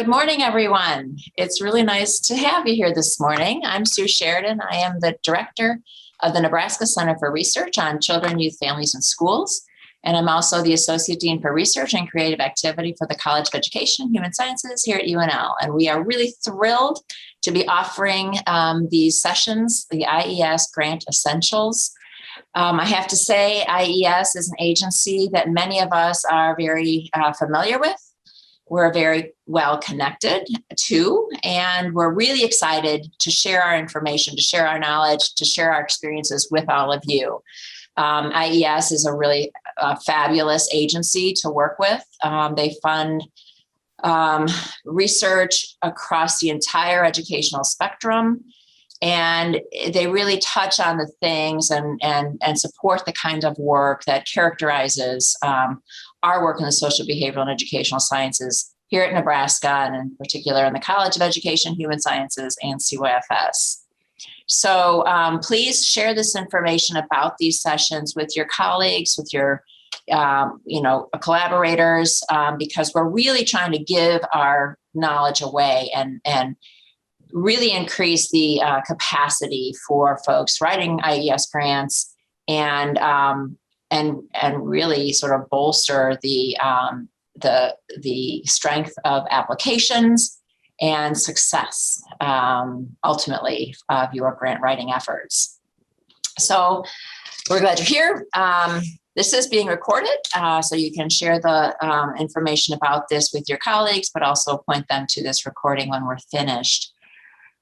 Good morning, everyone. It's really nice to have you here this morning. I'm Sue Sheridan. I am the director of the Nebraska Center for Research on Children, Youth, Families, and Schools. And I'm also the Associate Dean for Research and Creative Activity for the College of Education, Human Sciences here at UNL. And we are really thrilled to be offering these sessions, the IES Grant Essentials. I have to say, IES is an agency that many of us are very familiar with. We're very well connected to, and we're really excited to share our information, to share our knowledge, to share our experiences with all of you. IES is a really fabulous agency to work with. They fund research across the entire educational spectrum, and they really touch on the things and support the kind of work that characterizes our work in the social, behavioral, and educational sciences here at Nebraska, and in particular in the College of Education, Human Sciences, and CYFS. So please share this information about these sessions with your colleagues, with your collaborators, because we're really trying to give our knowledge away and really increase the capacity for folks writing IES grants and really sort of bolster the strength of applications and success, ultimately, of your grant writing efforts. So we're glad you're here. This is being recorded, so you can share the information about this with your colleagues, but also point them to this recording when we're finished.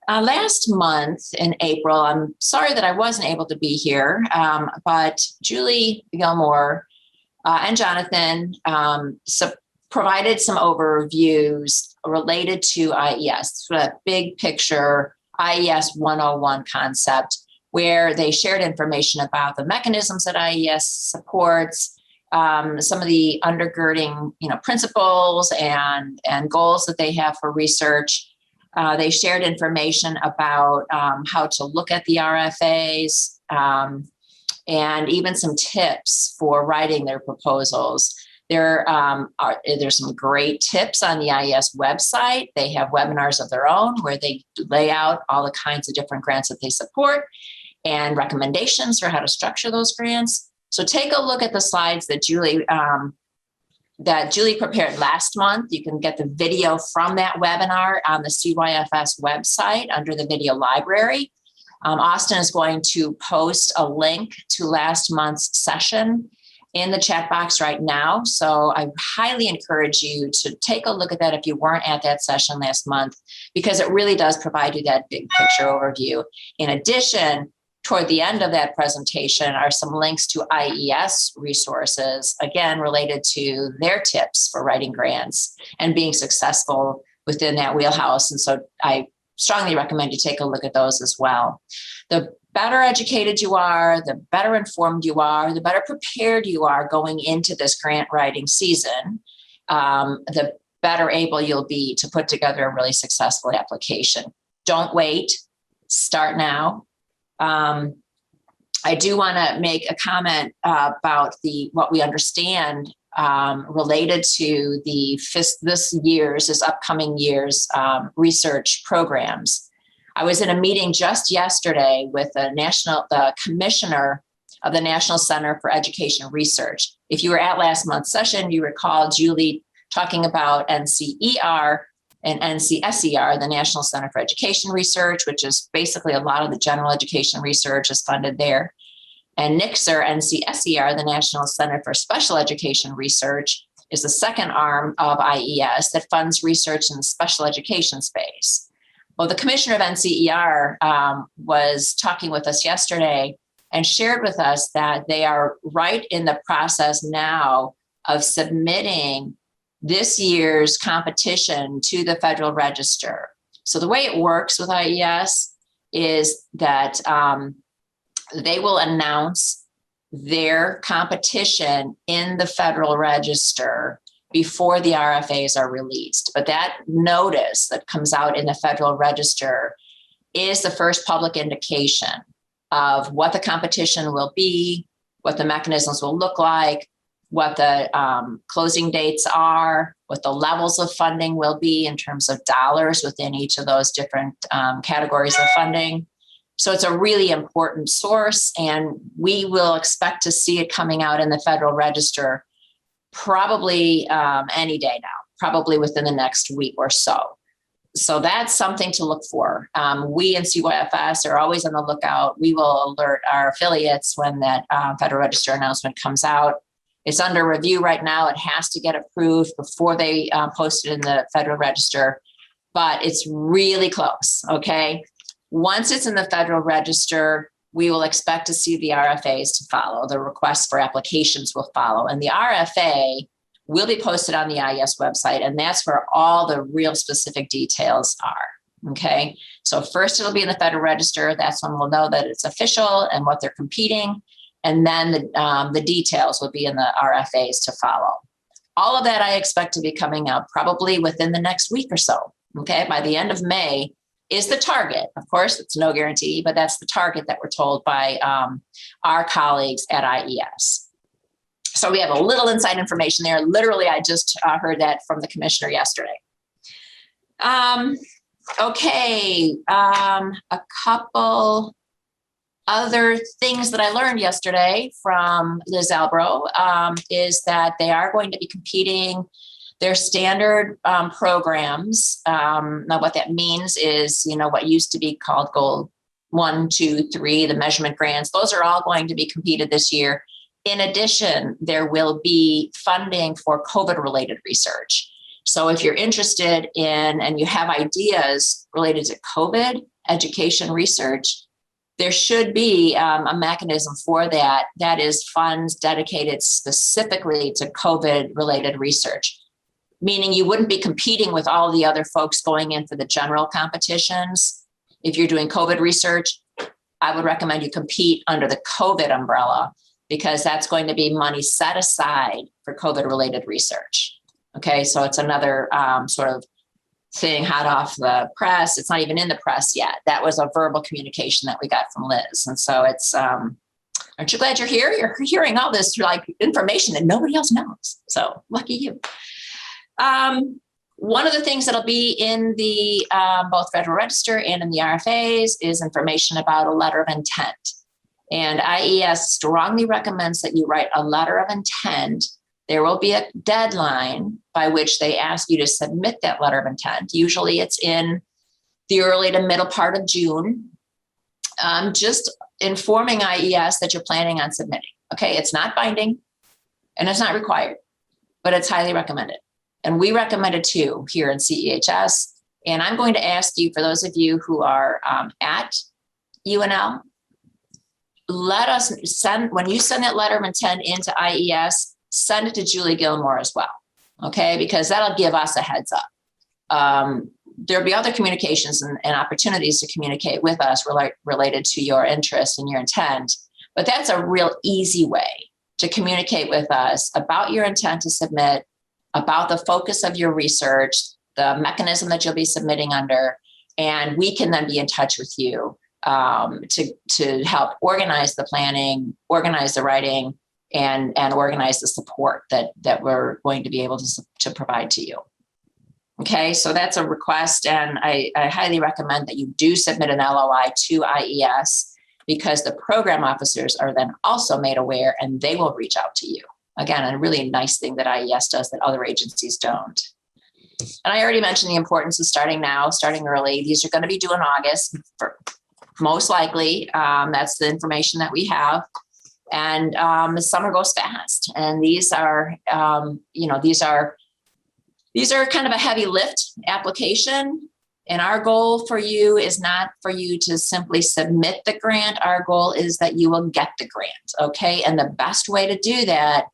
Last month in April, I'm sorry that I wasn't able to be here, but Julie Gilmore and Jonathan provided some overviews related to IES, a big picture IES 101 concept, where they shared information about the mechanisms that IES supports, some of the undergirding principles and goals that they have for research. They shared information about how to look at the RFAs and even some tips for writing their proposals. There's some great tips on the IES website. They have webinars of their own where they lay out all the kinds of different grants that they support and recommendations for how to structure those grants. So take a look at the slides that Julie prepared last month. You can get the video from that webinar on the CYFS website under the video library. Austin is going to post a link to last month's session in the chat box right now. So I highly encourage you to take a look at that if you weren't at that session last month, because it really does provide you that big picture overview. In addition, toward the end of that presentation are some links to IES resources, again, related to their tips for writing grants and being successful within that wheelhouse. And so I strongly recommend you take a look at those as well. The better educated you are, the better informed you are, the better prepared you are going into this grant writing season, the better able you'll be to put together a really successful application. Don't wait, start now. I do want to make a comment about what we understand related to this upcoming year's research programs. I was in a meeting just yesterday with the commissioner of the National Center for Education Research. If you were at last month's session, you recall Julie talking about NCER and NCSER, the National Center for Education Research, which is basically a lot of the general education research is funded there. And NCSER, NCSER, the National Center for Special Education Research, is the second arm of IES that funds research in the special education space. Well, the commissioner of NCER was talking with us yesterday and shared with us that they are right in the process now of submitting this year's competition to the Federal Register. So the way it works with IES is that they will announce their competition in the Federal Register before the RFAs are released. But that notice that comes out in the Federal Register is the first public indication of what the competition will be, what the mechanisms will look like, what the closing dates are, what the levels of funding will be in terms of dollars within each of those different categories of funding. So it's a really important source, and we will expect to see it coming out in the Federal Register probably any day now, probably within the next week or so. So that's something to look for. We in CYFS are always on the lookout. We will alert our affiliates when that Federal Register announcement comes out. It's under review right now. It has to get approved before they post it in the Federal Register, but it's really close, okay? Once it's in the Federal Register, we will expect to see the RFAs to follow. The requests for applications will follow. And the RFA will be posted on the IES website, and that's where all the real specific details are, okay? So first it'll be in the Federal Register. That's when we'll know that it's official and what they're competing. And then the details will be in the RFAs to follow. All of that I expect to be coming out probably within the next week or so, okay? By the end of May is the target. Of course, it's no guarantee, but that's the target that we're told by our colleagues at IES. So we have a little inside information there. Literally, I just heard that from the commissioner yesterday. Okay, a couple other things that I learned yesterday from Liz Albro is that they are going to be competing their standard programs. Now what that means is, you know, what used to be called Goal 1, 2, 3, the measurement grants, those are all going to be competed this year. In addition, there will be funding for COVID-related research. So if you're interested in, and you have ideas related to COVID education research, there should be a mechanism for that. That is funds dedicated specifically to COVID-related research, meaning you wouldn't be competing with all the other folks going in for the general competitions. If you're doing COVID research, I would recommend you compete under the COVID umbrella, because that's going to be money set aside for COVID-related research. Okay, so it's another sort of thing hot off the press. It's not even in the press yet. That was a verbal communication that we got from Liz. And so it's, aren't you glad you're here? You're hearing all this like information that nobody else knows. So lucky you. One of the things that'll be in the both Federal Register and in the RFAs is information about a letter of intent. And IES strongly recommends that you write a letter of intent. There will be a deadline by which they ask you to submit that letter of intent. Usually it's in the early to middle part of June. Just informing IES that you're planning on submitting. Okay, it's not binding and it's not required, but it's highly recommended. And we recommend it too here in CEHS. And I'm going to ask you, for those of you who are at UNL, let us send, when you send that letter of intent into IES, send it to Julie Gilmore as well, okay? Because that'll give us a heads up. There'll be other communications and opportunities to communicate with us related to your interest and your intent, but that's a real easy way to communicate with us about your intent to submit, about the focus of your research, the mechanism that you'll be submitting under, and we can then be in touch with you to help organize the planning, organize the writing, and organize the support that we're going to be able to provide to you. Okay, so that's a request, and I highly recommend that you do submit an LOI to IES, because the program officers are then also made aware and they will reach out to you. Again, a really nice thing that IES does that other agencies don't. And I already mentioned the importance of starting now, starting early. These are going to be due in August, most likely. That's the information that we have. And the summer goes fast. And these are, these are kind of a heavy lift application. And our goal for you is not for you to simply submit the grant. Our goal is that you will get the grant, okay? And the best way to do that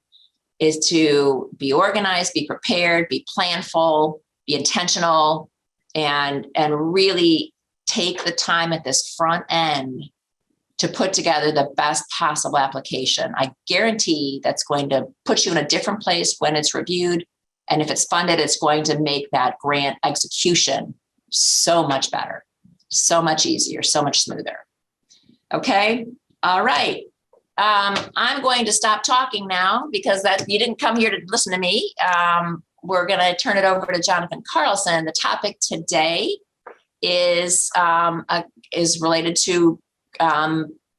is to be organized, be prepared, be planful, be intentional, and really take the time at this front end to put together the best possible application. I guarantee that's going to put you in a different place when it's reviewed. And if it's funded, it's going to make that grant execution so much better, so much easier, so much smoother. Okay. All right. I'm going to stop talking now because you didn't come here to listen to me. We're going to turn it over to Jonathan Carlson. The topic today is related to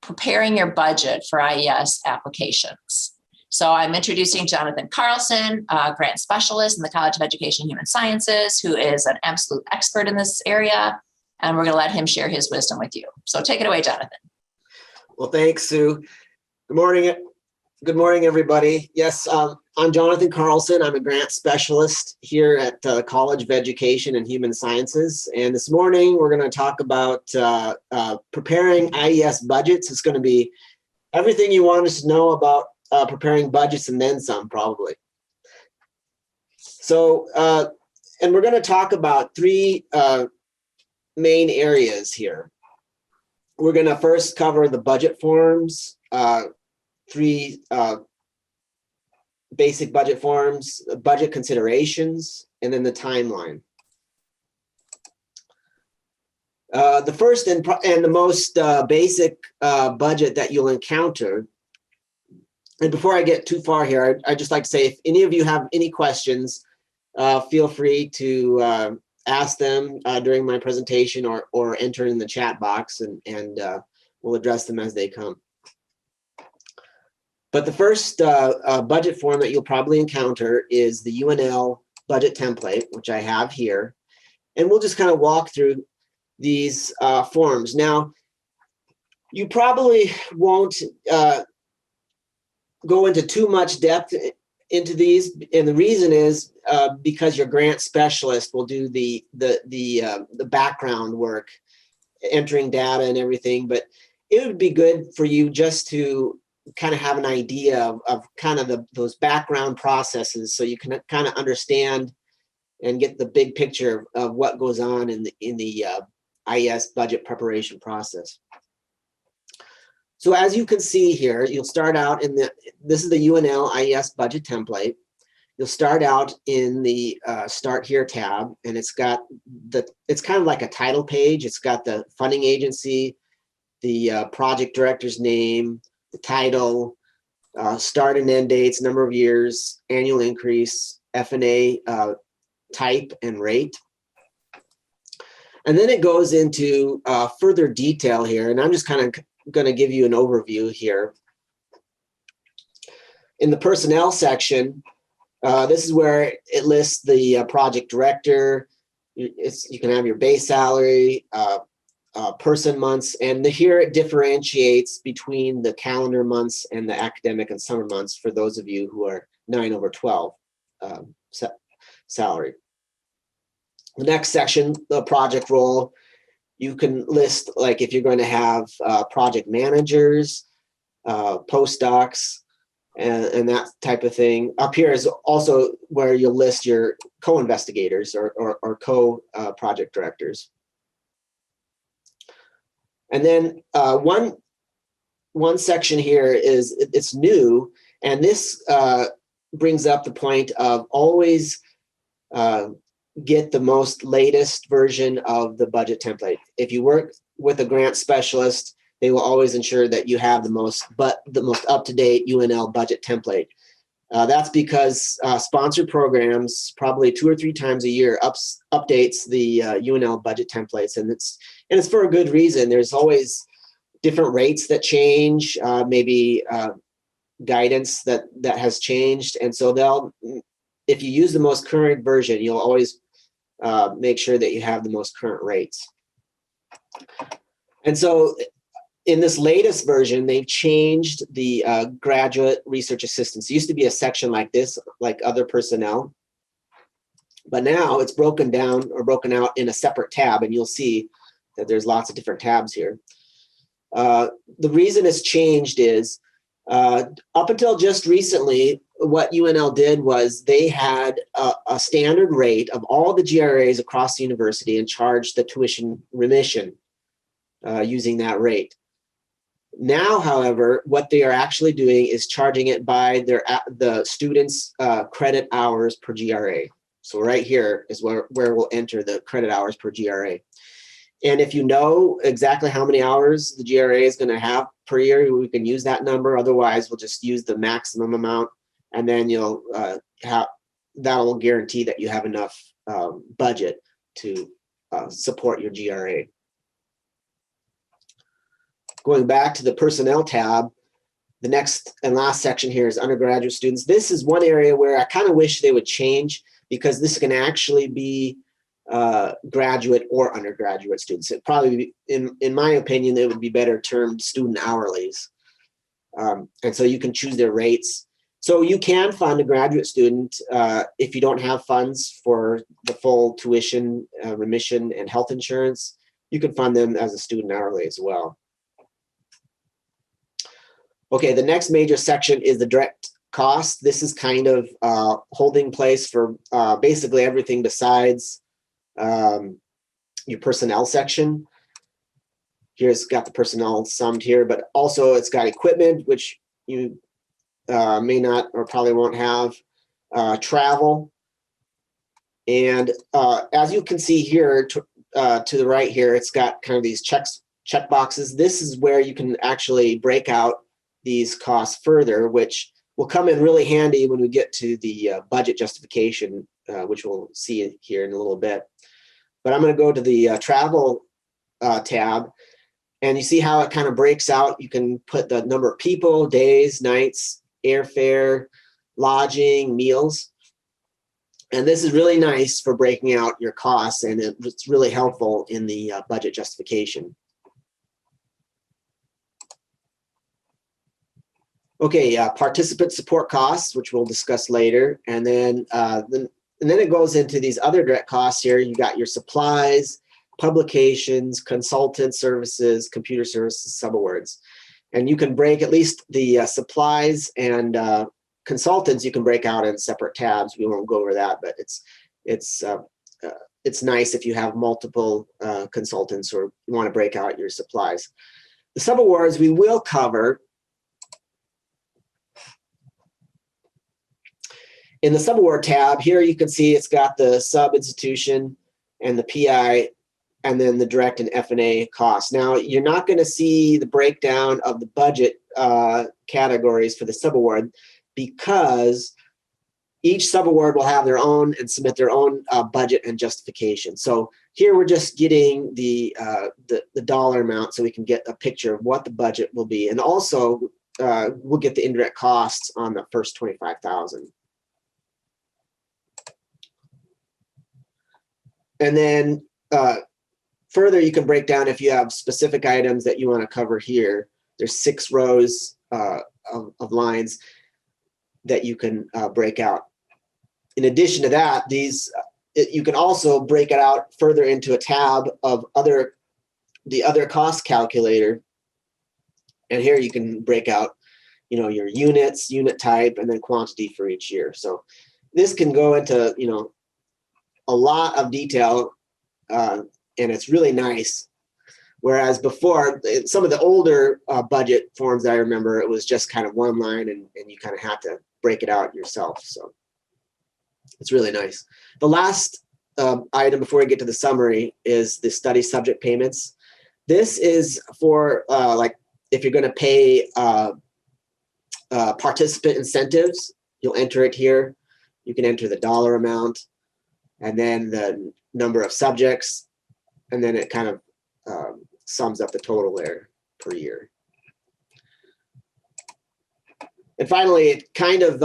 preparing your budget for IES applications. So I'm introducing Jonathan Carlson, grant specialist in the College of Education and Human Sciences, who is an absolute expert in this area. And we're going to let him share his wisdom with you. So take it away, Jonathan. Well, thanks, Sue. Good morning. Good morning, everybody. Yes, I'm Jonathan Carlson. I'm a grant specialist here at the College of Education and Human Sciences. And this morning, we're going to talk about preparing IES budgets. It's going to be everything you want us to know about preparing budgets and then some, probably. So, and we're going to talk about three main areas here. We're going to first cover the budget forms, three basic budget forms, budget considerations, and then the timeline. The first and the most basic budget that you'll encounter, and before I get too far here, I'd just like to say, if any of you have any questions, feel free to ask them during my presentation or enter in the chat box, and we'll address them as they come. But the first budget form that you'll probably encounter is the UNL budget template, which I have here. And we'll just kind of walk through these forms. Now, you probably won't go into too much depth into these, and the reason is because your grant specialist will do the background work, entering data and everything. But it would be good for you just to kind of have an idea of kind of those background processes, so you can kind of understand and get the big picture of what goes on in the IES budget preparation process. So as you can see here, you'll start out in this is the UNL IES budget template. You'll start out in the Start Here tab, and it's got it's kind of like a title page. It's got the funding agency, the project director's name, the title, start and end dates, number of years, annual increase, F&A type and rate. And then it goes into further detail here, and I'm just kind of going to give you an overview here. In the personnel section, this is where it lists the project director. You can have your base salary, person months, and here it differentiates between the calendar months and the academic and summer months for those of you who are 9/12 salary. The next section, the project role, you can list, like, if you're going to have project managers, postdocs, and that type of thing. Up here is also where you'll list your co-investigators or co-project directors. And then one section here is, it's new, and this brings up the point of always get the most latest version of the budget template. If you work with a grant specialist, they will always ensure that you have the most up-to-date UNL budget template. That's because sponsored programs probably 2 or 3 times a year updates the UNL budget templates, and it's for a good reason. There's always different rates that change, maybe guidance that has changed, and so if you use the most current version, you'll always make sure that you have the most current rates. And so in this latest version, they've changed the graduate research assistants. It used to be a section like this, like other personnel, but now it's broken down or broken out in a separate tab, and you'll see that there's lots of different tabs here. The reason it's changed is up until just recently, what UNL did was they had a standard rate of all the GRAs across the university and charged the tuition remission using that rate. Now, however, what they are actually doing is charging it by the students' credit hours per GRA. So right here is where we'll enter the credit hours per GRA. And if you know exactly how many hours the GRA is going to have per year, we can use that number. Otherwise, we'll just use the maximum amount, and then you'll that'll guarantee that you have enough budget to support your GRA. Going back to the personnel tab, the next and last section here is undergraduate students. This is one area where I kind of wish they would change, because this can actually be graduate or undergraduate students. It probably, in my opinion, it would be better termed student hourlies. And so you can choose their rates. So you can fund a graduate student if you don't have funds for the full tuition, remission, and health insurance. You can fund them as a student hourly as well. Okay, the next major section is the direct cost. This is kind of holding place for basically everything besides your personnel section. Here's got the personnel summed here, but also it's got equipment, which you may not or probably won't have, travel. And as you can see here to the right here, it's got kind of these check boxes. This is where you can actually break out these costs further, which will come in really handy when we get to the budget justification, which we'll see here in a little bit. But I'm going to go to the travel tab, and you see how it kind of breaks out. You can put the number of people, days, nights, airfare, lodging, meals. And this is really nice for breaking out your costs, and it's really helpful in the budget justification. Okay, participant support costs, which we'll discuss later, and then it goes into these other direct costs here. You got your supplies, publications, consultant services, computer services, subawards, and you can break at least the supplies and consultants. You can break out in separate tabs. We won't go over that, but it's nice if you have multiple consultants or you want to break out your supplies. The subawards we will cover. In the subaward tab here, you can see it's got the sub-institution and the PI, and then the direct and F&A costs. Now, you're not going to see the breakdown of the budget categories for the subaward, because each subaward will have their own and submit their own budget and justification. So here we're just getting the dollar amount so we can get a picture of what the budget will be, and also we'll get the indirect costs on the first 25,000. And then further, you can break down if you have specific items that you want to cover here. There's 6 rows of lines that you can break out. In addition to that, you can also break it out further into a tab of the other cost calculator. And here you can break out, your units, unit type, and then quantity for each year. So this can go into, a lot of detail, and it's really nice. Whereas before, some of the older budget forms I remember, it was just kind of one line, and you kind of have to break it out yourself. So it's really nice. The last item before we get to the summary is the study subject payments. This is for like if you're going to pay participant incentives, you'll enter it here. You can enter the dollar amount, and then the number of subjects, and then it kind of sums up the total there per year. And finally, it kind of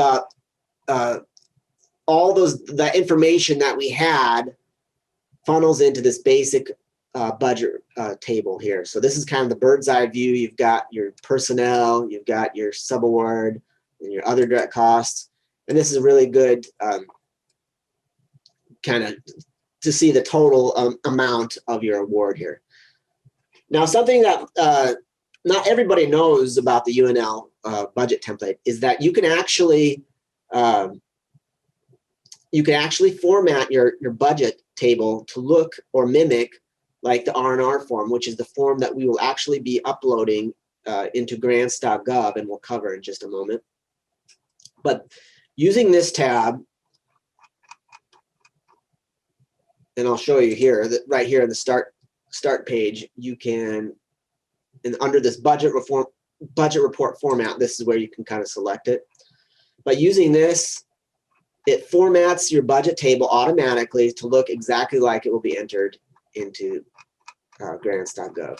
all that information that we had funnels into this basic budget table here. So this is kind of the bird's eye view. You've got your personnel, you've got your subaward, and your other direct costs, and this is a really good kind of to see the total amount of your award here. Now, something that not everybody knows about the UNL budget template is that you can actually format your budget table to look or mimic like the R&R form, which is the form that we will actually be uploading into grants.gov, and we'll cover in just a moment. But using this tab, and I'll show you here, that right here in the start start page, you can, and under this budget report format, this is where you can kind of select it. But using this, it formats your budget table automatically to look exactly like it will be entered into grants.gov.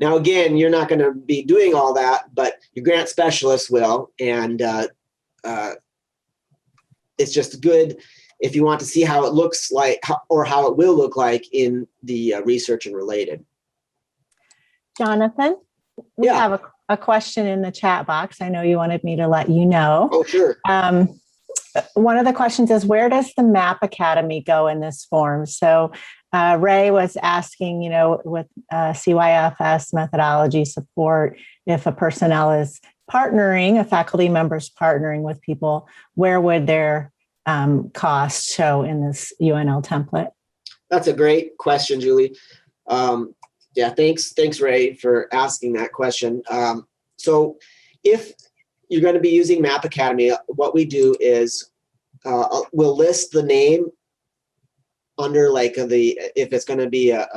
Now, again, you're not going to be doing all that, but your grant specialist will, and it's just good if you want to see how it looks like, or how it will look like in the research and related. Jonathan, we have a question in the chat box. I know you wanted me to let you know. Oh, sure. One of the questions is, where does the MAP Academy go in this form? So Ray was asking, you know, with CYFS methodology support, if a personnel is partnering, a faculty member's partnering with people, where would their costs show in this UNL template? That's a great question, Julie. Yeah, thanks, Ray, for asking that question. So if you're going to be using MAP Academy, what we do is we'll list the name under like if it's going to be a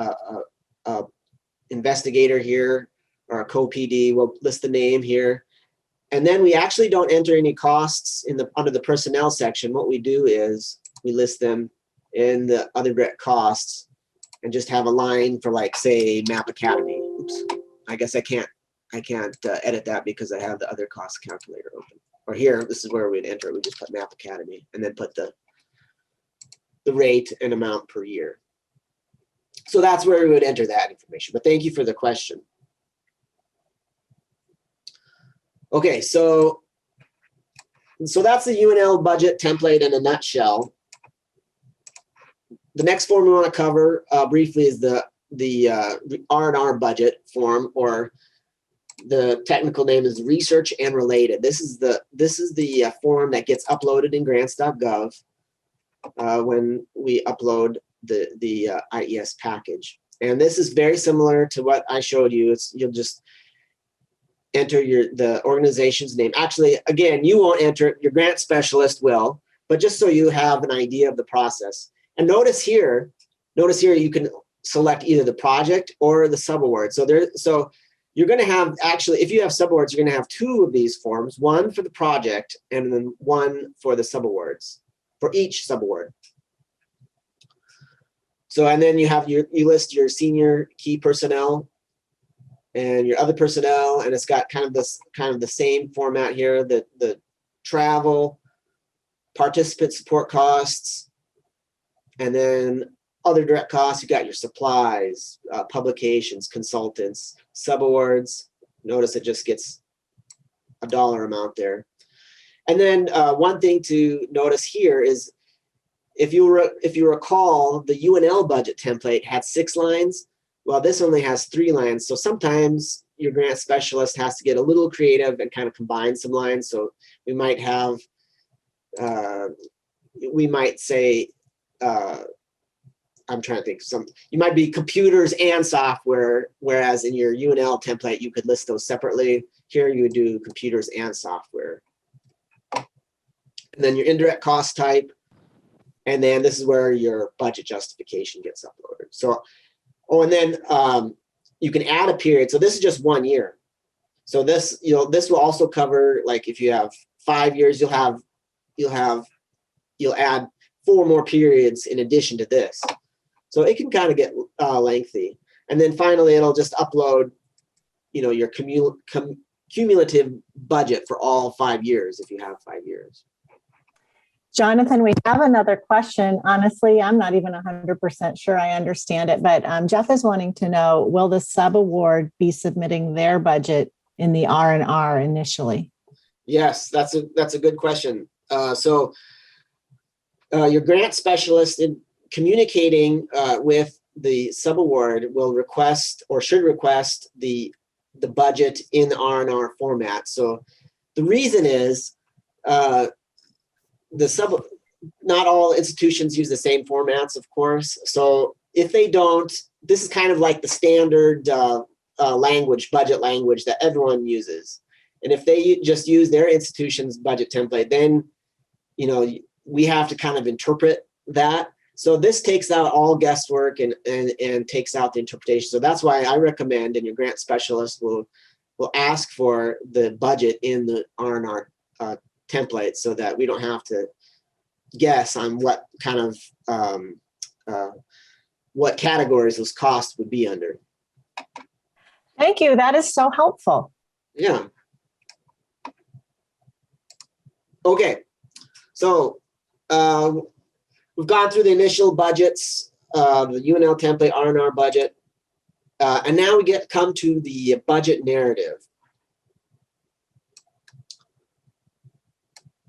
investigator here or a co-PD, we'll list the name here. And then we actually don't enter any costs under the personnel section. What we do is we list them in the other direct costs and just have a line for, like, say, MAP Academy. Oops, I guess I can't edit that because I have the other cost calculator open. Or here, this is where we'd enter it. We just put MAP Academy and then put the rate and amount per year. So that's where we would enter that information. But thank you for the question. Okay, so that's the UNL budget template in a nutshell. The next form we want to cover briefly is the R&R budget form, or the technical name is research and related. This is the form that gets uploaded in grants.gov when we upload the IES package. And this is very similar to what I showed you. You'll just enter the organization's name. Actually, again, you won't enter it, your grant specialist will, but just so you have an idea of the process. And notice here you can select either the project or the subaward. So you're going to have, actually, if you have subawards, you're going to have two of these forms, one for the project and then one for the subawards, for each subaward. So, and then you list your senior key personnel and your other personnel, and it's got kind of the same format here, the travel, participant support costs, and then other direct costs. You got your supplies, publications, consultants, subawards. Notice it just gets a dollar amount there. And then one thing to notice here is, if you recall, the UNL budget template had 6 lines. Well, this only has 3 lines. So sometimes your grant specialist has to get a little creative and kind of combine some lines. So we might have, we might say, I'm trying to think, you might be computers and software, whereas in your UNL template, you could list those separately. Here you would do computers and software. And then your indirect cost type. And then this is where your budget justification gets uploaded. So, and then you can add a period. So this is just 1 year. So this will also cover, like, if you have 5 years, you'll add 4 more periods in addition to this. So it can kind of get lengthy. And then finally, it'll just upload, your cumulative budget for all 5 years if you have 5 years. Jonathan, we have another question. Honestly, I'm not even 100% sure I understand it, but Jeff is wanting to know, will the subaward be submitting their budget in the R&R initially? Yes, that's a good question. So your grant specialist, in communicating with the subaward, will request, or should request, the budget in R&R format. So the reason is not all institutions use the same formats, of course. So if they don't, this is kind of like the standard budget language that everyone uses. And if they just use their institution's budget template, then we have to kind of interpret that. So this takes out all guesswork and takes out the interpretation. So that's why I recommend, and your grant specialist will ask for the budget in the R&R template so that we don't have to guess on what kind of what categories those costs would be under. Thank you. That is so helpful. Yeah. Okay. So we've gone through the initial budgets, the UNL template, R&R budget, and now we come to the budget narrative.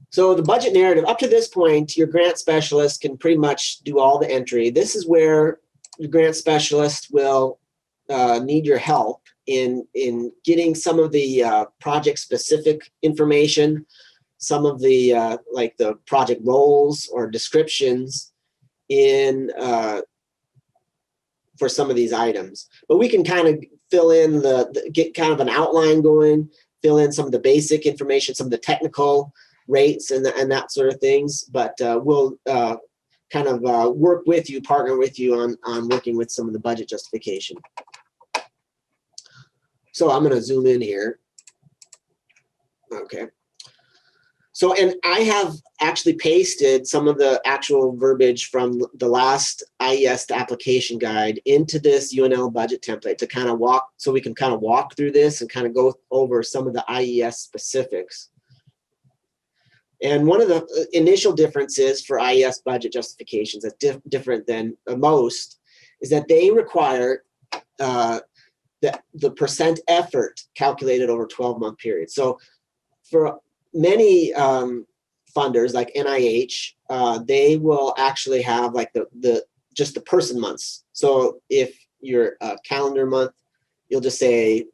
So the budget narrative, up to this point, your grant specialist can pretty much do all the entry. This is where your grant specialist will need your help in getting some of the project-specific information, some of the like the project roles or descriptions in for some of these items. But we can kind of fill in get kind of an outline going, fill in some of the basic information, some of the technical rates and that sort of things. But we'll kind of work with you, partner with you on working with some of the budget justification. So I'm going to zoom in here. Okay. So, and I have actually pasted some of the actual verbiage from the last IES application guide into this UNL budget template to kind of so we can kind of walk through this and kind of go over some of the IES specifics. And one of the initial differences for IES budget justifications that's different than most is that they require the percent effort calculated over a 12-month period. So for many funders like NIH, they will actually have like just the person months. So if you're a calendar month, you'll just say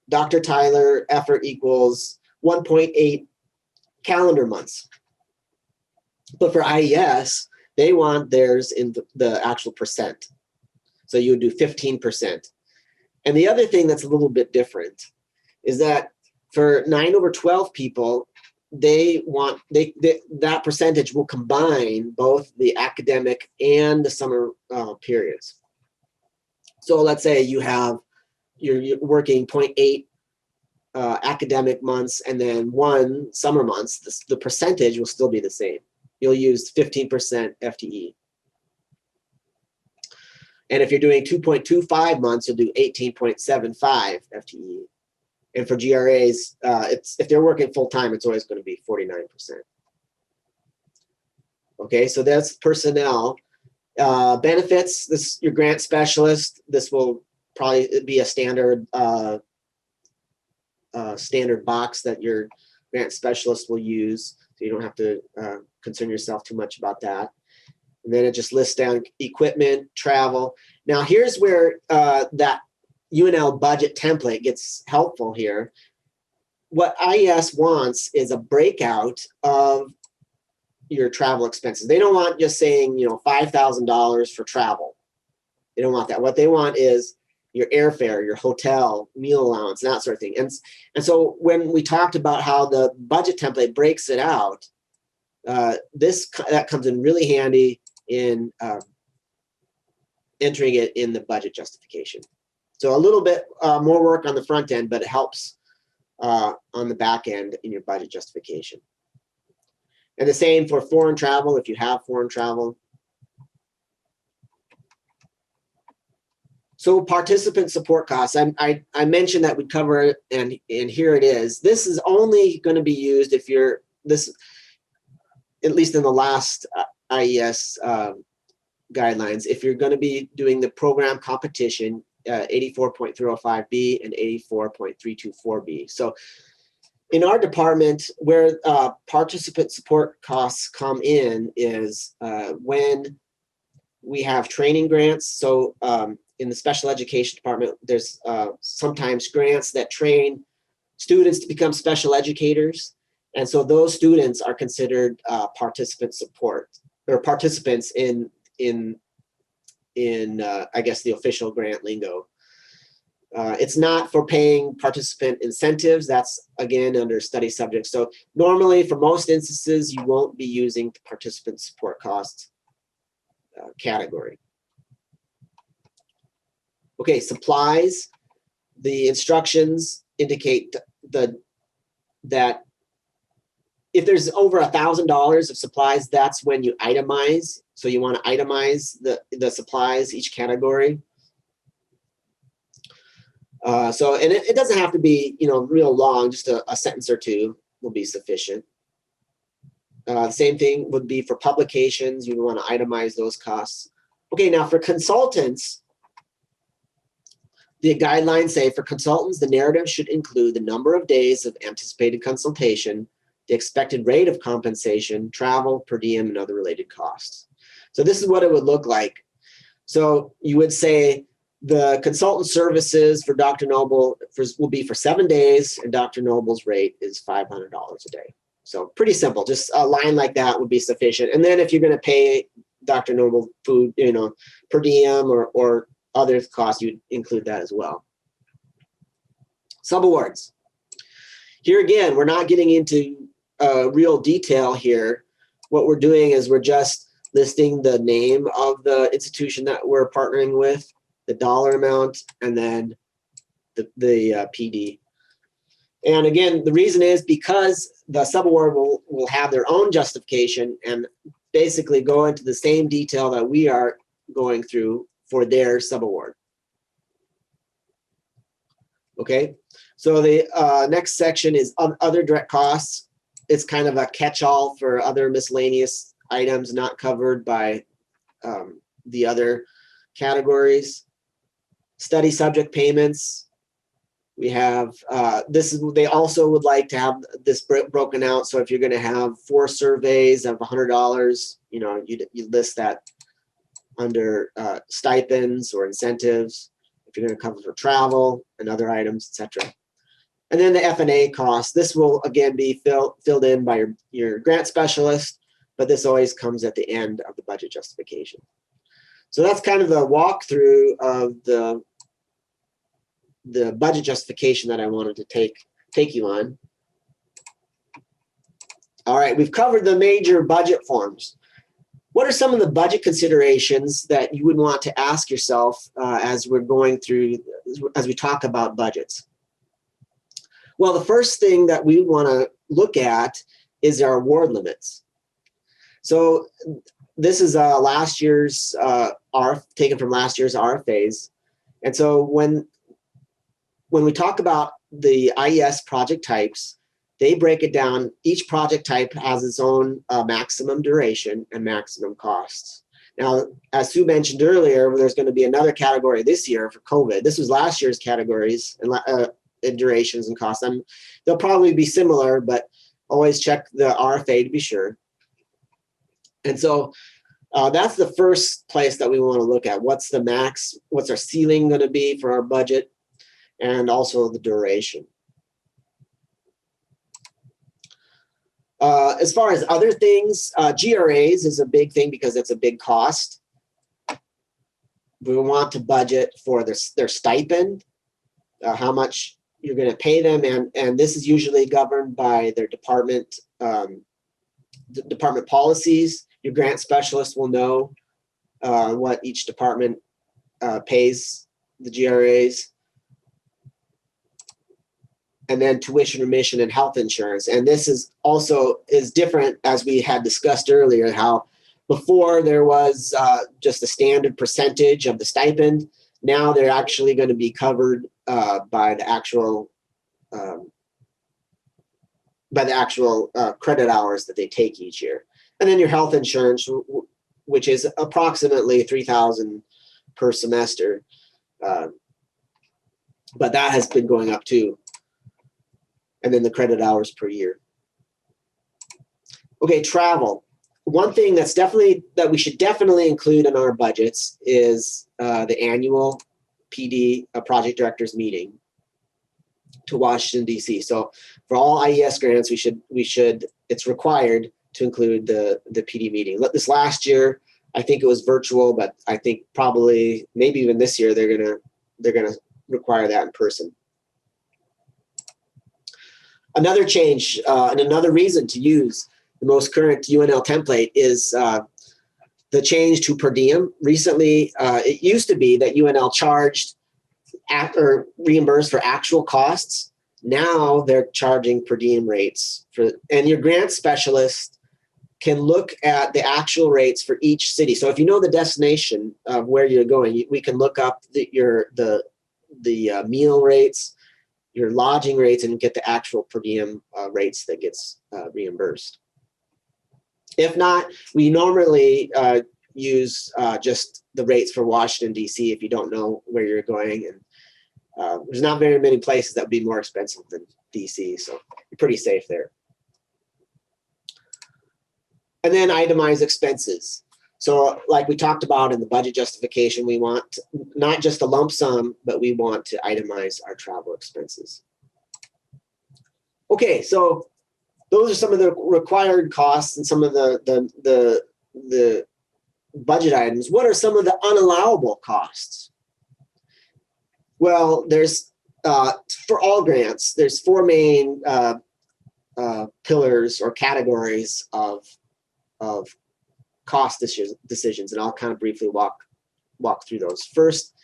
Dr. Tyler effort equals 1.8 calendar months. But for IES, they want theirs in the actual percent. So you would do 15%. And the other thing that's a little bit different is that for 9/12 people, that percentage will combine both the academic and the summer periods. So let's say you're working 0.8 academic months and then 1 summer months. The percentage will still be the same. You'll use 15% FTE. And if you're doing 2.25 months, you'll do 18.75 FTE. And for GRAs, if they're working full time, it's always going to be 49%. Okay, so that's personnel. Benefits, your grant specialist, this will probably be a standard standard box that your grant specialist will use. So you don't have to concern yourself too much about that. And then it just lists down equipment, travel. Now here's where that UNL budget template gets helpful here. What IES wants is a breakout of your travel expenses. They don't want just saying, $5,000 for travel. They don't want that. What they want is your airfare, your hotel, meal allowance, that sort of thing. And so when we talked about how the budget template breaks it out, that comes in really handy in entering it in the budget justification. So a little bit more work on the front end, but it helps on the back end in your budget justification. And the same for foreign travel, if you have foreign travel. So participant support costs, I mentioned that we'd cover it, and here it is. This is only going to be used if you're at least in the last IES guidelines, if you're going to be doing the program competition, 84.305B and 84.324B. So in our department, where participant support costs come in is when we have training grants. So in the special education department, there's sometimes grants that train students to become special educators. And so those students are considered participant support, or participants in I guess the official grant lingo. It's not for paying participant incentives. That's again under study subjects. So normally for most instances, you won't be using participant support costs category. Okay, supplies. The instructions indicate that if there's over $1,000 of supplies, that's when you itemize. So you want to itemize the supplies, each category. And it doesn't have to be, real long, just a sentence or two will be sufficient. The same thing would be for publications. You want to itemize those costs. Okay, now for consultants, the guidelines say for consultants, the narrative should include the number of days of anticipated consultation, the expected rate of compensation, travel, per diem, and other related costs. So this is what it would look like. So you would say the consultant services for Dr. Noble will be for 7 days, and Dr. Noble's rate is $500 a day. So pretty simple, just a line like that would be sufficient. And then if you're going to pay Dr. Noble food, per diem or other costs, you'd include that as well. Subawards. Here again, we're not getting into real detail here. What we're doing is we're just listing the name of the institution that we're partnering with, the dollar amount, and then the PD. And again, the reason is because the subaward will have their own justification and basically go into the same detail that we are going through for their subaward. Okay, so the next section is other direct costs. It's kind of a catch-all for other miscellaneous items not covered by the other categories. Study subject payments. We have they also would like to have this broken out. So if you're going to have 4 surveys of $100, you list that under stipends or incentives. If you're going to cover for travel and other items, etc. And then the F&A costs. This will again be filled in by your grant specialist, but this always comes at the end of the budget justification. So that's kind of the walkthrough of the budget justification that I wanted to take you on. All right, we've covered the major budget forms. What are some of the budget considerations that you would want to ask yourself as we're going through, as we talk about budgets? Well, the first thing that we want to look at is our award limits. So this is last year's taken from last year's RFAs. And so when we talk about the IES project types, they break it down. Each project type has its own maximum duration and maximum costs. Now, as Sue mentioned earlier, there's going to be another category this year for COVID. This was last year's categories and durations and costs. They'll probably be similar, but always check the RFA to be sure. And so that's the first place that we want to look at. What's the max? What's our ceiling going to be for our budget? And also the duration. As far as other things, GRAs is a big thing because it's a big cost. We want to budget for their stipend, how much you're going to pay them, and this is usually governed by their department policies. Your grant specialist will know what each department pays the GRAs. And then tuition remission and health insurance. And this is different, as we had discussed earlier, how before there was just a standard percentage of the stipend. Now they're actually going to be covered by the actual credit hours that they take each year. And then your health insurance, which is approximately $3,000 per semester. But that has been going up too. And then the credit hours per year. Okay, travel. One thing that we should definitely include in our budgets is the annual PD project directors meeting to Washington, D.C. So for all IES grants, it's required to include the PD meeting. This last year, I think it was virtual, but I think probably maybe even this year they're gonna require that in person. Another change and another reason to use the most current UNL template is the the change to per diem. Recently, it used to be that UNL charged or reimbursed for actual costs. Now they're charging per diem rates and your grant specialist can look at the actual rates for each city. So if you know the destination of where you're going, we can look up the meal rates, your lodging rates, and get the actual per diem rates that gets reimbursed. If not, we normally use just the rates for Washington, D.C. if you don't know where you're going. And there's not very many places that would be more expensive than D.C., so you're pretty safe there. And then itemize expenses. So like we talked about in the budget justification, we want not just a lump sum, but we want to itemize our travel expenses. Okay, so those are some of the required costs and some of the budget items. What are some of the unallowable costs? Well, there's for all grants, there's four main pillars or categories of cost decisions, and I'll kind of briefly walk through those. First,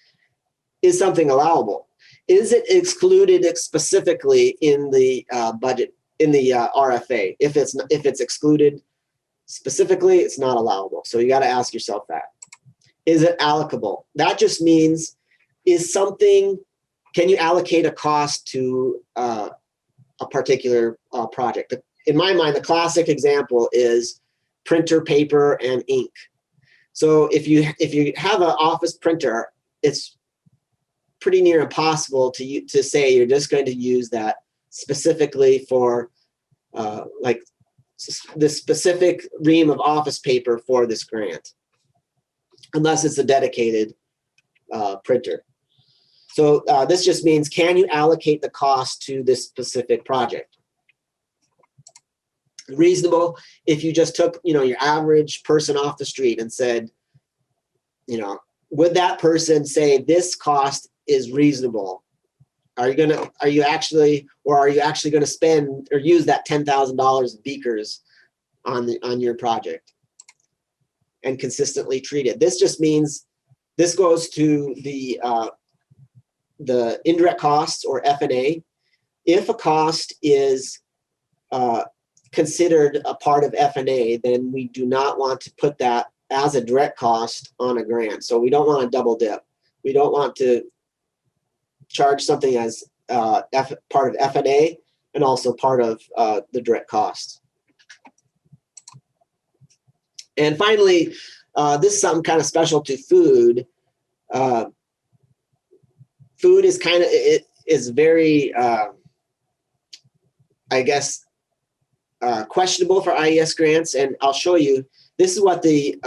is something allowable? Is it excluded specifically in the budget, in the RFA? If it's excluded specifically, it's not allowable. So you got to ask yourself that. Is it allocable? That just means, can you allocate a cost to a particular project? In my mind, the classic example is printer, paper, and ink. So if you have an office printer, it's pretty near impossible to say you're just going to use that specifically for like the specific ream of office paper for this grant, unless it's a dedicated printer. So this just means, can you allocate the cost to this specific project? Reasonable, if you just took, your average person off the street and said, would that person say this cost is reasonable? Are you actually going to spend or use that $10,000 of beakers on your project and consistently treat it? This just means, this goes to the indirect costs, or F&A. If a cost is considered a part of F&A, then we do not want to put that as a direct cost on a grant. So we don't want to double dip. We don't want to charge something as part of F&A and also part of the direct cost. And finally, this is something kind of special to food. Food is very, I guess, questionable for IES grants, and I'll show you. This is what the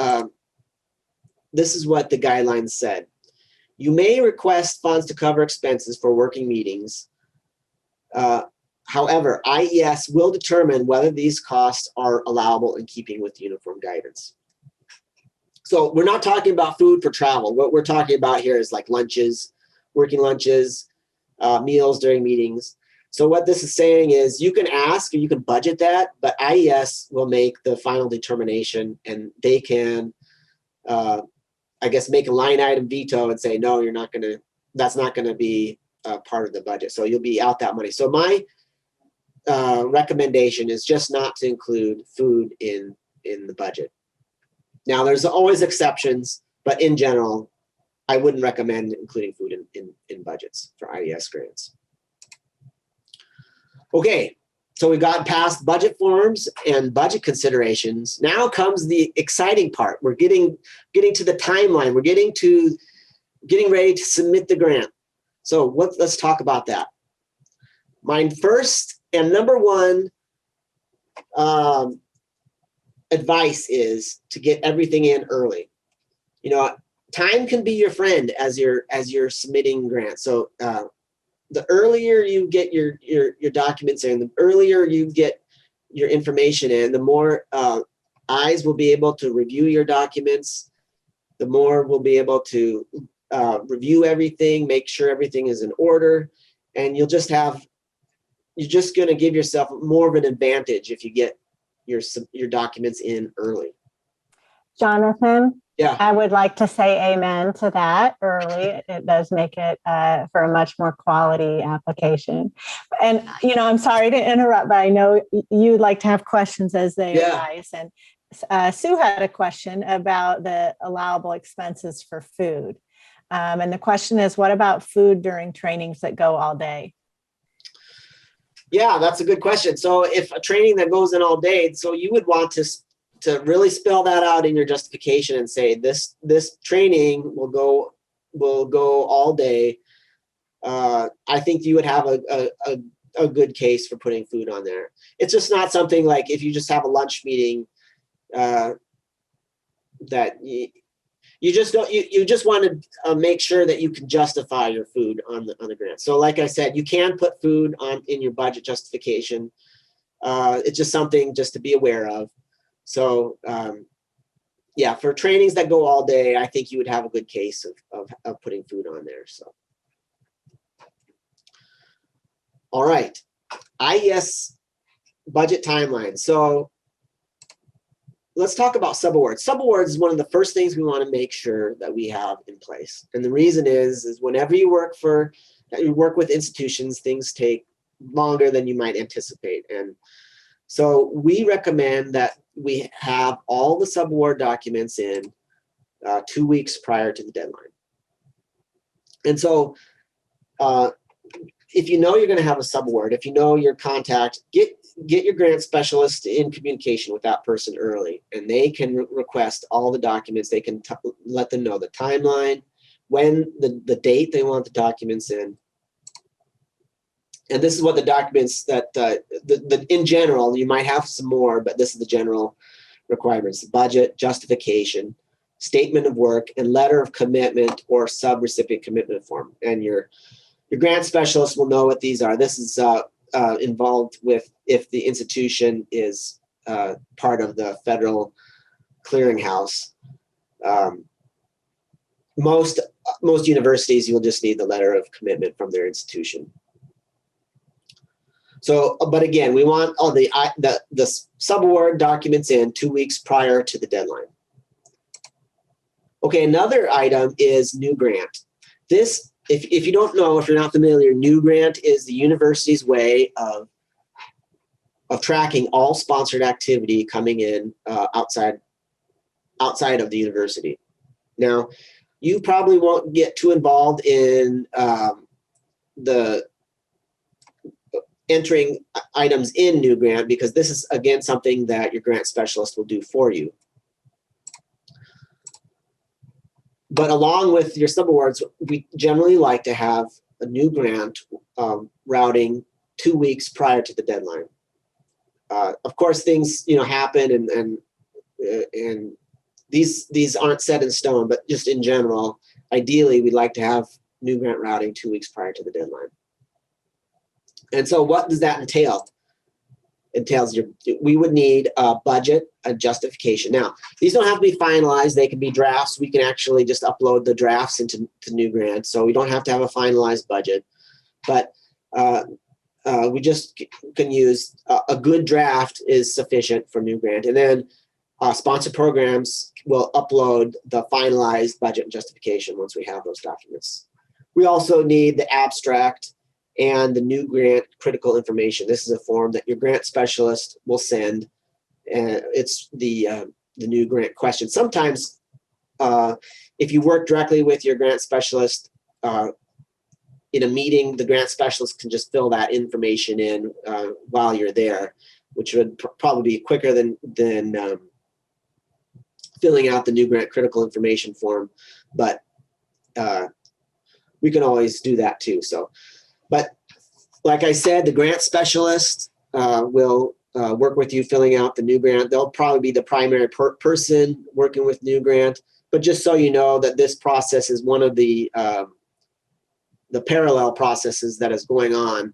guidelines said. You may request funds to cover expenses for working meetings. However, IES will determine whether these costs are allowable in keeping with uniform guidance. So we're not talking about food for travel. What we're talking about here is like lunches, working lunches, meals during meetings. So what this is saying is, you can ask or you can budget that, but IES will make the final determination, and they can, I guess, make a line item veto and say, no, that's not going to be part of the budget. So you'll be out that money. So my recommendation is just not to include food in the budget. Now, there's always exceptions, but in general, I wouldn't recommend including food in budgets for IES grants. Okay, so we got past budget forms and budget considerations. Now comes the exciting part. We're getting to the timeline. We're getting ready to submit the grant. So let's talk about that. My first and number one advice is to get everything in early. Time can be your friend as you're submitting grants. So the earlier you get your documents in, the earlier you get your information in, the more eyes will be able to review your documents, the more we'll be able to review everything, make sure everything is in order, and you're just going to give yourself more of an advantage if you get your documents in early. Jonathan, Yeah. I would like to say amen to that early. It does make it for a much more quality application. And, I'm sorry to interrupt, but I know you'd like to have questions as they arise. And Sue had a question about the allowable expenses for food. And the question is, what about food during trainings that go all day? Yeah, that's a good question. So if a training that goes in all day, so you would want to really spell that out in your justification and say this training will go all day. I think you would have a good case for putting food on there. It's just not something like if you just have a lunch meeting that you just don't, you just want to make sure that you can justify your food on the grant. So like I said, you can put food in your budget justification. It's just something just to be aware of. So yeah, for trainings that go all day, I think you would have a good case of putting food on there. So all right, IES budget timeline. So let's talk about subawards. Subawards is one of the first things we want to make sure that we have in place. And the reason is whenever you work with institutions, things take longer than you might anticipate. And so we recommend that we have all the subaward documents in 2 weeks prior to the deadline. And so if you know you're going to have a subaward, if you know your contact, get your grant specialist in communication with that person early, and they can request all the documents. They can let them know the timeline, when the date they want the documents in. And this is what the documents that in general, you might have some more, but this is the general requirements: budget, justification, statement of work, and letter of commitment or subrecipient commitment form. And your grant specialist will know what these are. This is involved with if the institution is part of the federal clearinghouse. Most universities, you'll just need the letter of commitment from their institution. So, but again, we want all the subaward documents in 2 weeks prior to the deadline. Okay, another item is new grant. This, if you don't know, if you're not familiar, new grant is the university's way of tracking all sponsored activity coming in outside of the university. Now, you probably won't get too involved in the entering items in new grant, because this is again something that your grant specialist will do for you. But along with your subawards, we generally like to have a new grant routing 2 weeks prior to the deadline. Of course, things happen, and these aren't set in stone. But just in general, ideally, we'd like to have new grant routing 2 weeks prior to the deadline. And so, what does that entail? Entails we would need a budget, a justification. Now, these don't have to be finalized. They can be drafts. We can actually just upload the drafts into new grant, so we don't have to have a finalized budget. But we just can use a good draft is sufficient for new grant. And then sponsor programs will upload the finalized budget and justification once we have those documents. We also need the abstract and the new grant critical information. This is a form that your grant specialist will send, and it's the new grant question. Sometimes, if you work directly with your grant specialist in a meeting, the grant specialist can just fill that information in while you're there, which would probably be quicker than filling out the new grant critical information form. But we can always do that too. So. But like I said, the grant specialist will work with you filling out the new grant. They'll probably be the primary person working with new grant. But just so you know that this process is one of the parallel processes that is going on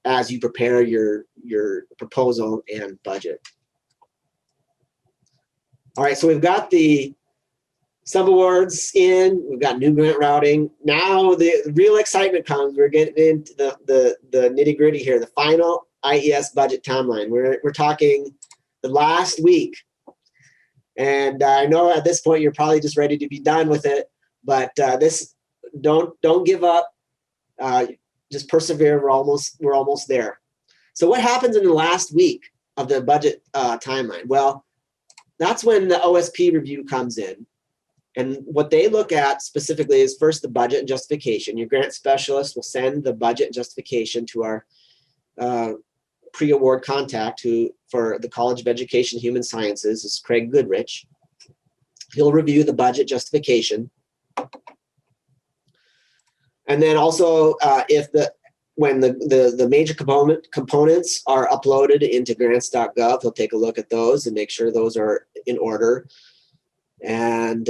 as you prepare your proposal and budget. All right, so we've got the subawards in, we've got new grant routing. Now the real excitement comes. We're getting into the nitty-gritty here, the final IES budget timeline. We're talking the last week. And I know at this point, you're probably just ready to be done with it, but don't give up. Just persevere. We're almost there. So what happens in the last week of the budget timeline? Well, that's when the OSP review comes in. And what they look at specifically is first the budget and justification. Your grant specialist will send the budget and justification to our pre-award contact for the College of Education Human Sciences is Craig Goodrich. He'll review the budget justification. And then also when the major components are uploaded into grants.gov, he'll take a look at those and make sure those are in order and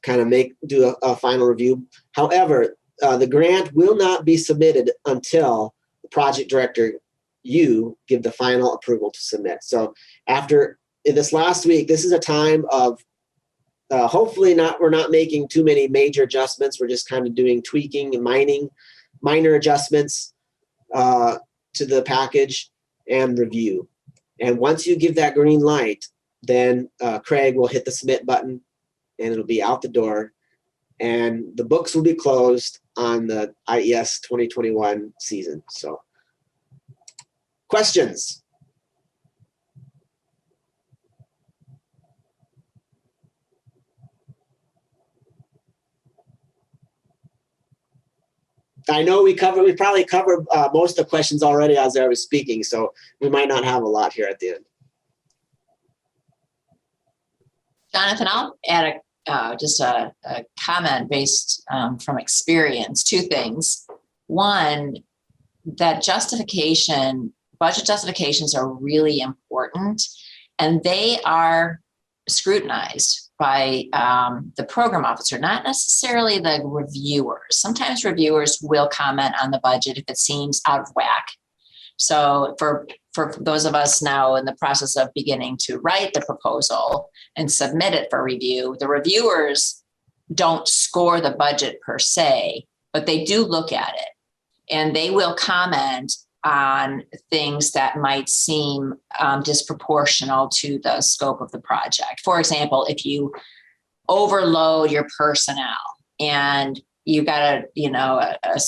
kind of do a final review. However, the grant will not be submitted until the project director, you give the final approval to submit. So after this last week, this is a time of hopefully we're not making too many major adjustments. We're just kind of doing tweaking and minor adjustments to the package and review. And once you give that green light, then Craig will hit the submit button and it'll be out the door. And the books will be closed on the IES 2021 season. So, questions? I know we probably covered most of the questions already as I was speaking, so we might not have a lot here at the end. Jonathan, I'll add just a comment based from experience. Two things. One, that budget justifications are really important, and they are scrutinized by the program officer, not necessarily the reviewers. Sometimes reviewers will comment on the budget if it seems out of whack. So for those of us now in the process of beginning to write the proposal and submit it for review, the reviewers don't score the budget per se, but they do look at it and they will comment on things that might seem disproportional to the scope of the project. For example, if you overload your personnel and you got a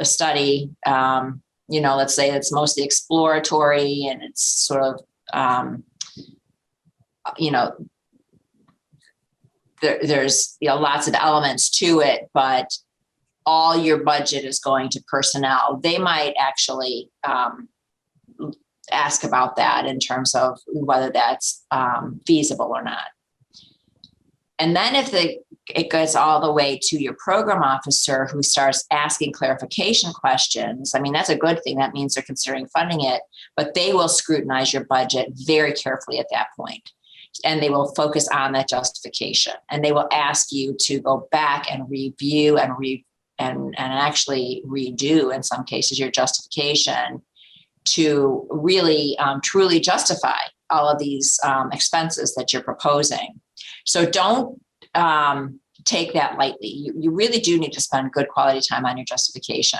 study, let's say it's mostly exploratory and it's sort of, there's lots of elements to it, but all your budget is going to personnel. They might actually ask about that in terms of whether that's feasible or not. And then if it goes all the way to your program officer who starts asking clarification questions, I mean, that's a good thing. That means they're considering funding it, but they will scrutinize your budget very carefully at that point. And they will focus on that justification. And they will ask you to go back and review and actually redo, in some cases, your justification to really truly justify all of these expenses that you're proposing. So don't take that lightly. You really do need to spend good quality time on your justification.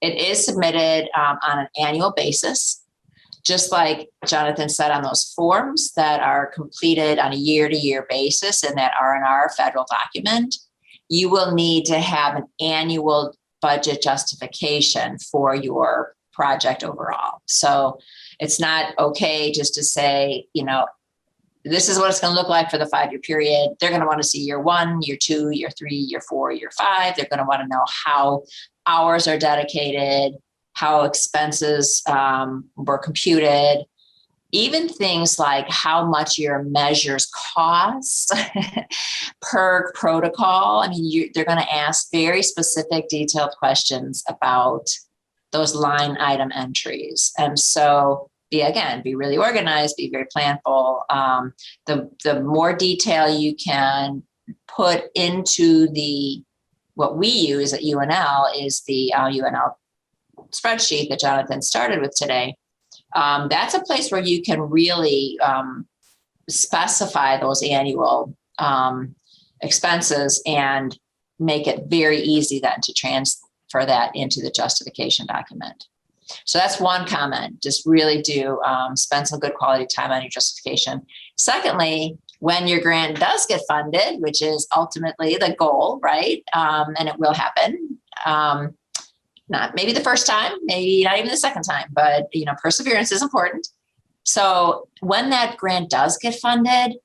It is submitted on an annual basis, just like Jonathan said, on those forms that are completed on a year-to-year basis and that are in our federal document. You will need to have an annual budget justification for your project overall. So it's not okay just to say, this is what it's going to look like for the 5-year period. They're going to want to see year 1, year 2, year 3, year 4, year 5. They're going to want to know how hours are dedicated, how expenses were computed, even things like how much your measures cost per protocol. I mean, they're going to ask very specific, detailed questions about those line item entries. And so be really organized, be very planful. The more detail you can put into what we use at UNL is the UNL spreadsheet that Jonathan started with today. That's a place where you can really specify those annual expenses and make it very easy then to transfer that into the justification document. So that's one comment. Just really do spend some good quality time on your justification. Secondly, When your grant does get funded, which is ultimately the goal, right? And it will happen. Not maybe the first time, maybe not even the second time, but perseverance is important. So when that grant does get funded,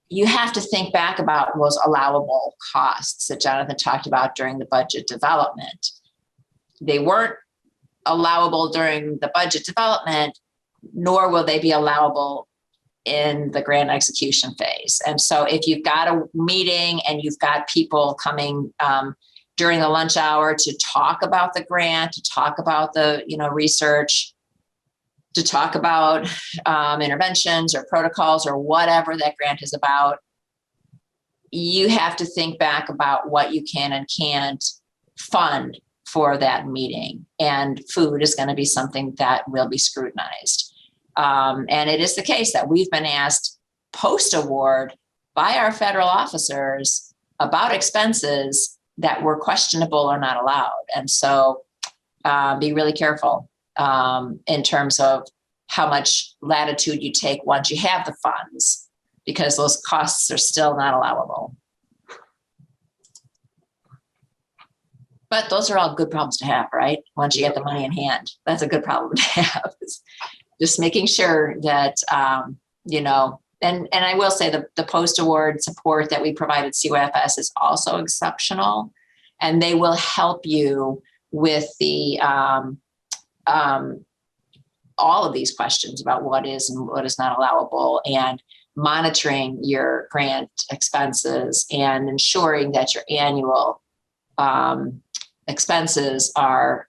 you have to think back about those allowable costs that Jonathan talked about during the budget development. They weren't allowable during the budget development, nor will they be allowable in the grant execution phase. And so if you've got a meeting and you've got people coming during the lunch hour to talk about the grant, to talk about the research, to talk about interventions or protocols or whatever that grant is about, you have to think back about what you can and can't fund for that meeting. And food is going to be something that will be scrutinized. And it is the case that we've been asked post-award by our federal officers about expenses that were questionable or not allowed. And so be really careful in terms of how much latitude you take once you have the funds, because those costs are still not allowable. But those are all good problems to have, right? Once you get the money in hand, that's a good problem to have. Just making sure that, and I will say the post-award support that we provide at CYFS is also exceptional, and they will help you with the all of these questions about what is and what is not allowable, and monitoring your grant expenses and ensuring that your annual expenses are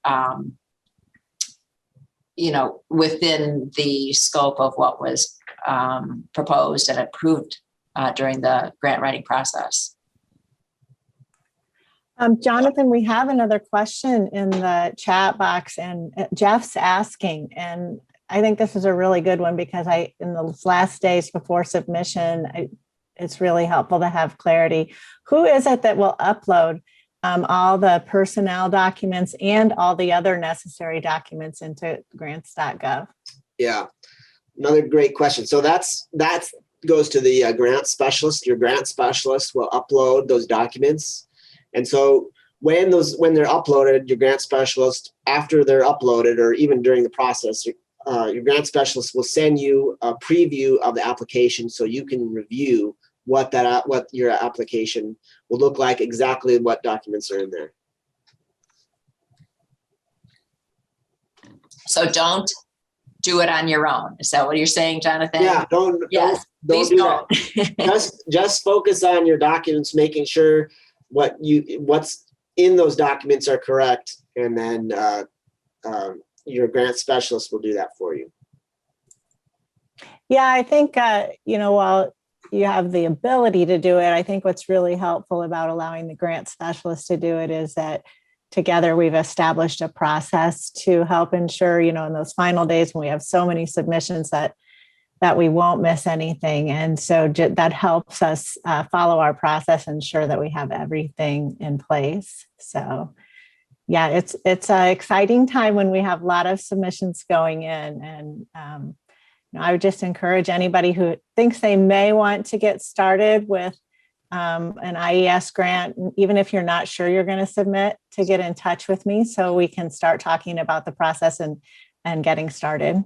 within the scope of what was proposed and approved during the grant writing process. Jonathan, we have another question in the chat box, and Jeff's asking, and I think this is a really good one because in the last days before submission, it's really helpful to have clarity. Who is it that will upload all the personnel documents and all the other necessary documents into grants.gov? Yeah, another great question. So that goes to the grant specialist. Your grant specialist will upload those documents. And so when they're uploaded, your grant specialist, after they're uploaded or even during the process, your grant specialist will send you a preview of the application so you can review what your application will look like, exactly what documents are in there. So don't do it on your own. Is that what you're saying, Jonathan? Yeah, don't do that. Just focus on your documents, making sure what's in those documents are correct, and then your grant specialist will do that for you. Yeah, I think while you have the ability to do it, I think what's really helpful about allowing the grant specialist to do it is that together we've established a process to help ensure, in those final days when we have so many submissions that we won't miss anything. And so that helps us follow our process, ensure that we have everything in place. So yeah, it's an exciting time when we have a lot of submissions going in. And I would just encourage anybody who thinks they may want to get started with an IES grant, even if you're not sure you're going to submit, to get in touch with me so we can start talking about the process and getting started.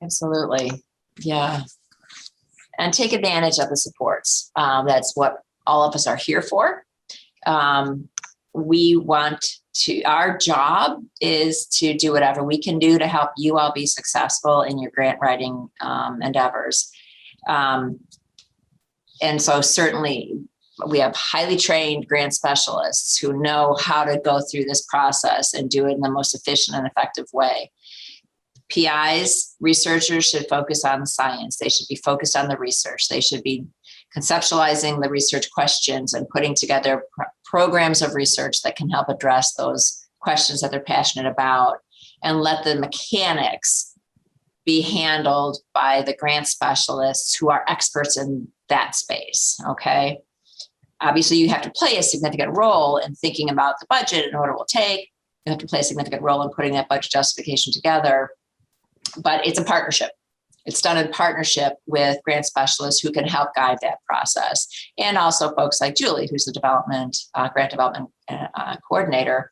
Absolutely. Yeah. And take advantage of the supports. That's what all of us are here for. Our job is to do whatever we can do to help you all be successful in your grant writing endeavors. And so certainly we have highly trained grant specialists who know how to go through this process and do it in the most efficient and effective way. PIs, researchers, should focus on the science. They should be focused on the research. They should be conceptualizing the research questions and putting together programs of research that can help address those questions that they're passionate about, and let the mechanics be handled by the grant specialists who are experts in that space. Okay. Obviously, you have to play a significant role in thinking about the budget and what it will take. You have to play a significant role in putting that budget justification together. But it's a partnership. It's done in partnership with grant specialists who can help guide that process. And also folks like Julie, who's the grant development coordinator,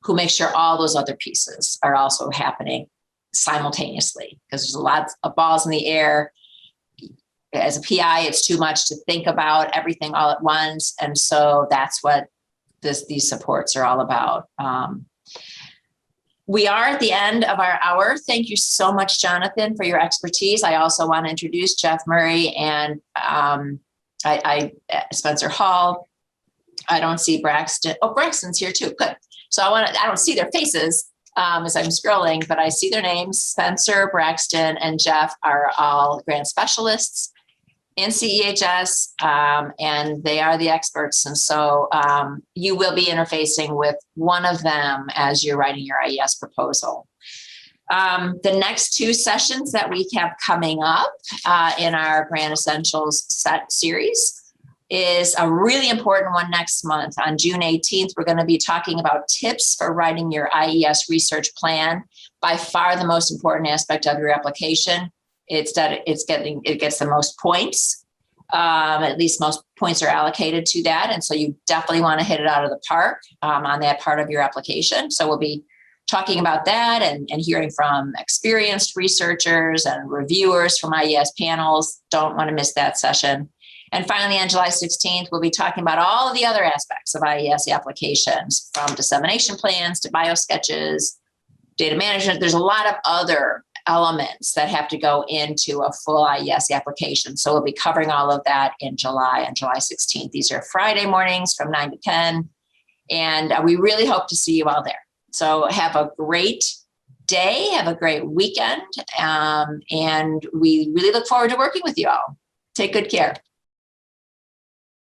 who makes sure all those other pieces are also happening simultaneously, because there's a lot of balls in the air. As a PI, it's too much to think about everything all at once. And so that's what these supports are all about. We are at the end of our hour. Thank you so much, Jonathan, for your expertise. I also want to introduce Jeff Murray and Spencer Hall. I don't see Braxton. Oh, Braxton's here too. Good. So I don't see their faces as I'm scrolling, but I see their names. Spencer, Braxton, and Jeff are all grant specialists in CEHS, and they are the experts. And so you will be interfacing with one of them as you're writing your IES proposal. The next two sessions that we have coming up in our Grant Essentials set series is a really important one next month. On June 18th, we're going to be talking about tips for writing your IES research plan. By far the most important aspect of your application. It's that it gets the most points. At least most points are allocated to that. And so you definitely want to hit it out of the park on that part of your application. So we'll be talking about that and hearing from experienced researchers and reviewers from IES panels. Don't want to miss that session. And finally, on July 16th, we'll be talking about all of the other aspects of IES applications, from dissemination plans to biosketches, data management. There's a lot of other elements that have to go into a full IES application. So we'll be covering all of that in July, on July 16th. These are Friday mornings from 9 to 10. And we really hope to see you all there. So have a great day, have a great weekend. And we really look forward to working with you all. Take good care.